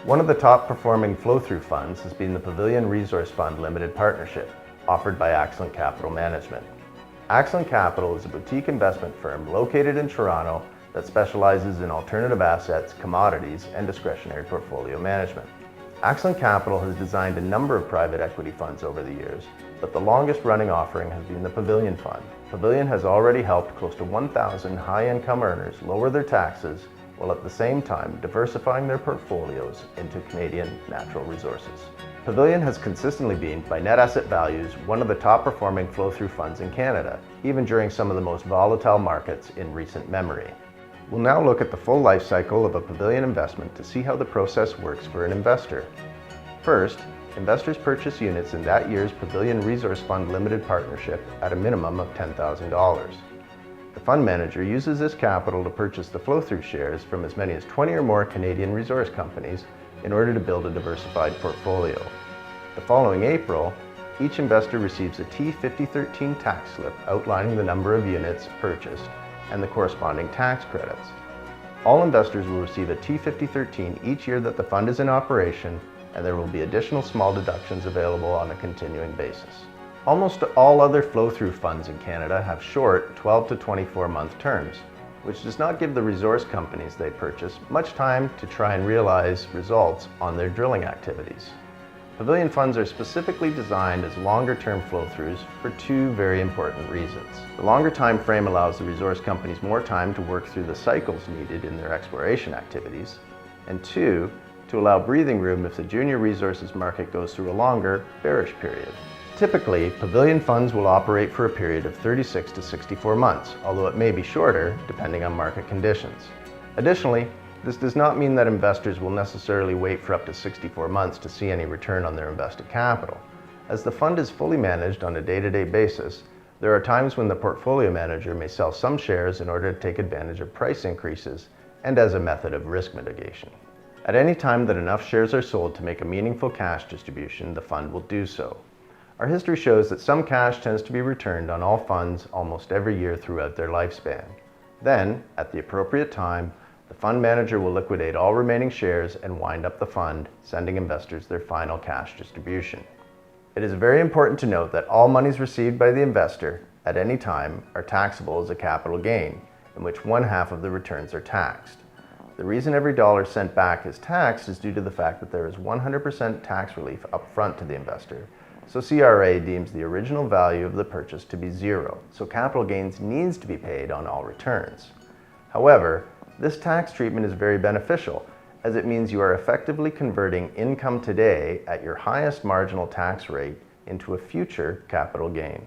One of the top performing flow-through funds has been the Pavilion Resource Fund Limited Partnership, offered by Excellent Capital Management. Excellent Capital is a boutique investment firm located in Toronto that specializes in alternative assets, commodities, and discretionary portfolio management. Excellent Capital has designed a number of private equity funds over the years, but the longest running offering has been the Pavilion Fund. Pavilion has already helped close to 1,000 high-income earners lower their taxes while at the same time diversifying their portfolios into Canadian natural resources. Pavilion has consistently been, by net asset values, one of the top performing flow-through funds in Canada, even during some of the most volatile markets in recent memory. We'll now look at the full life cycle of a Pavilion investment to see how the process works for an investor. First, investors purchase units in that year's Pavilion Resource Fund Limited Partnership at a minimum of $10,000. The fund manager uses this capital to purchase the flow-through shares from as many as 20 or more Canadian resource companies in order to build a diversified portfolio. The following April, each investor receives a T5013 tax slip outlining the number of units purchased and the corresponding tax credits. All investors will receive a T5013 each year that the fund is in operation, and there will be additional small deductions available on a continuing basis. Almost all other flow-through funds in Canada have short 12 to 24-month terms, which does not give the resource companies they purchase much time to try and realize results on their drilling activities. Pavilion funds are specifically designed as longer-term flow-throughs for two very important reasons. The longer time frame allows the resource companies more time to work through the cycles needed in their exploration activities, and two, to allow breathing room if the junior resources market goes through a longer, bearish period. Typically, Pavilion funds will operate for a period of 36 to 64 months, although it may be shorter depending on market conditions. Additionally, this does not mean that investors will necessarily wait for up to 64 months to see any return on their invested capital. As the fund is fully managed on a day-to-day basis, there are times when the portfolio manager may sell some shares in order to take advantage of price increases and as a method of risk mitigation. At any time that enough shares are sold to make a meaningful cash distribution, the fund will do so. Our history shows that some cash tends to be returned on all funds almost every year throughout their lifespan. Then, at the appropriate time, the fund manager will liquidate all remaining shares and wind up the fund, sending investors their final cash distribution. It is very important to note that all monies received by the investor at any time are taxable as a capital gain, in which one half of the returns are taxed. The reason every dollar sent back is taxed is due to the fact that there is 100% tax relief upfront to the investor, so CRA deems the original value of the purchase to be zero, so capital gains needs to be paid on all returns. However, this tax treatment is very beneficial, as it means you are effectively converting income today at your highest marginal tax rate into a future capital gain.